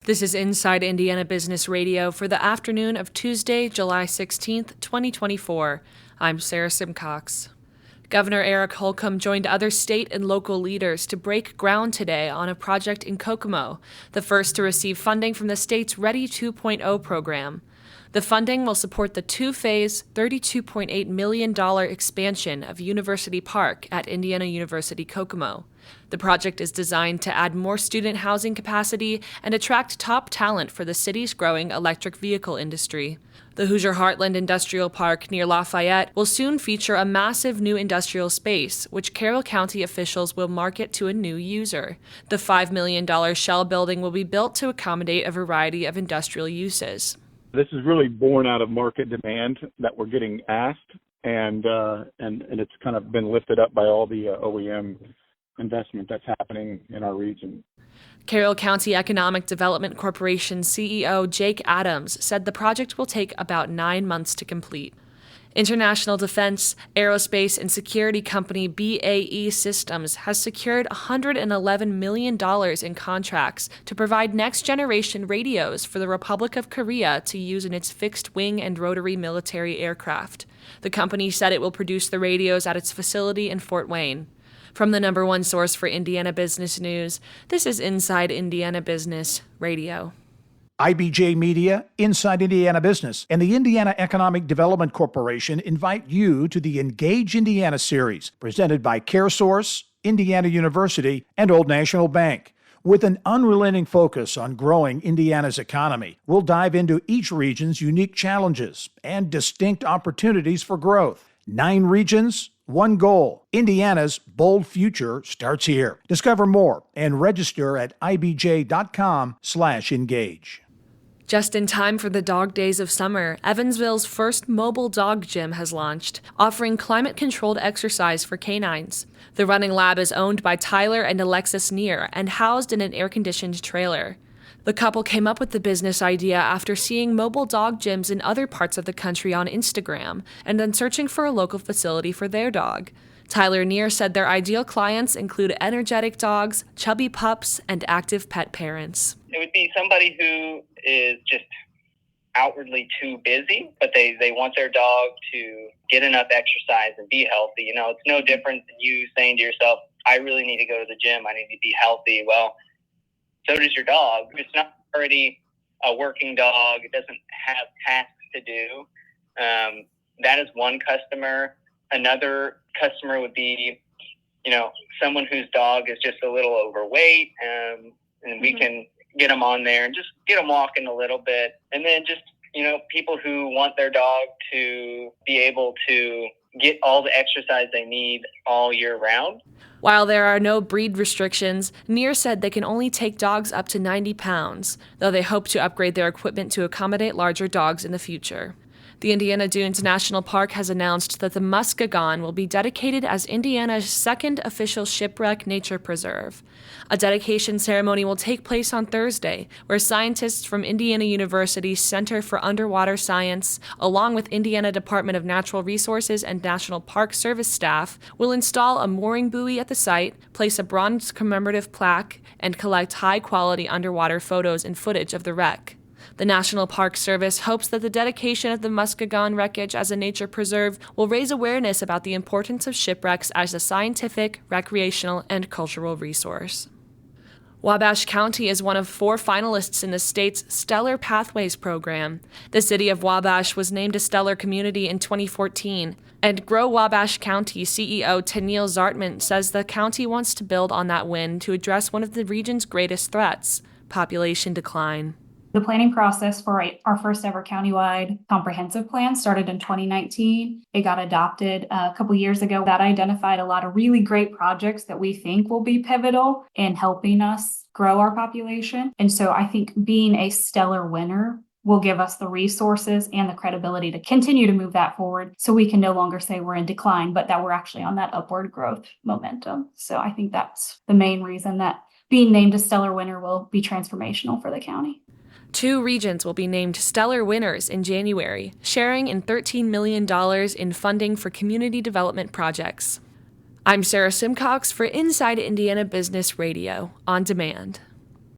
This is Inside Indiana Business Radio for the afternoon of Tuesday, July 16th, 2024. I'm Sarah Simcox. Governor Eric Holcomb joined other state and local leaders to break ground today on a project in Kokomo, the first to receive funding from the state's Ready 2.0 program. The funding will support the two-phase, $32.8 million expansion of University Park at Indiana University Kokomo. The project is designed to add more student housing capacity and attract top talent for the city's growing electric vehicle industry. The Hoosier Heartland Industrial Park near Lafayette will soon feature a massive new industrial space, which Carroll County officials will market to a new user. The $5 million shell building will be built to accommodate a variety of industrial uses. This is really born out of market demand that we're getting asked, and it's kind of been lifted up by all the OEM investment that's happening in our region. Carroll County Economic Development Corporation CEO Jake Adams said the project will take about 9 months to complete. International defense, aerospace, and security company BAE Systems has secured $111 million in contracts to provide next-generation radios for the Republic of Korea to use in its fixed-wing and rotary military aircraft. The company said it will produce the radios at its facility in Fort Wayne. From the number one source for Indiana business news, this is Inside Indiana Business Radio. IBJ Media, Inside Indiana Business, and the Indiana Economic Development Corporation invite you to the Engage Indiana series, presented by CareSource, Indiana University, and Old National Bank. With an unrelenting focus on growing Indiana's economy, we'll dive into each region's unique challenges and distinct opportunities for growth. 9 regions, 1 goal. Indiana's bold future starts here. Discover more and register at ibj.com/engage. Just in time for the dog days of summer, Evansville's first mobile dog gym has launched, offering climate-controlled exercise for canines. The running lab is owned by Tyler and Alexis Neer and housed in an air-conditioned trailer. The couple came up with the business idea after seeing mobile dog gyms in other parts of the country on Instagram and then searching for a local facility for their dog. Tyler Neer said their ideal clients include energetic dogs, chubby pups, and active pet parents. It would be somebody who is just outwardly too busy, but they want their dog to get enough exercise and be healthy. You know, it's no different than you saying to yourself, I really need to go to the gym. I need to be healthy. Well, so does your dog. If it's not already a working dog, it doesn't have tasks to do. That is one customer. Another customer would be, someone whose dog is just a little overweight, and we can get them on there and just get them walking a little bit. And then just, people who want their dog to be able to get all the exercise they need all year round. While there are no breed restrictions, Neer said they can only take dogs up to 90 pounds, though they hope to upgrade their equipment to accommodate larger dogs in the future. The Indiana Dunes National Park has announced that the Muskegon will be dedicated as Indiana's second official shipwreck nature preserve. A dedication ceremony will take place on Thursday, where scientists from Indiana University's Center for Underwater Science, along with Indiana Department of Natural Resources and National Park Service staff, will install a mooring buoy at the site, place a bronze commemorative plaque, and collect high-quality underwater photos and footage of the wreck. The National Park Service hopes that the dedication of the Muskegon wreckage as a nature preserve will raise awareness about the importance of shipwrecks as a scientific, recreational, and cultural resource. Wabash County is one of 4 finalists in the state's Stellar Pathways program. The city of Wabash was named a stellar community in 2014, and Grow Wabash County CEO Tennille Zartman says the county wants to build on that win to address one of the region's greatest threats, population decline. The planning process for our first ever countywide comprehensive plan started in 2019. It got adopted a couple years ago. That identified a lot of really great projects that we think will be pivotal in helping us grow our population. And so I think being a stellar winner will give us the resources and the credibility to continue to move that forward so we can no longer say we're in decline, but that we're actually on that upward growth momentum. So I think that's the main reason that being named a stellar winner will be transformational for the county. 2 regions will be named stellar winners in January, sharing in $13 million in funding for community development projects. I'm Sarah Simcox for Inside Indiana Business Radio, on demand.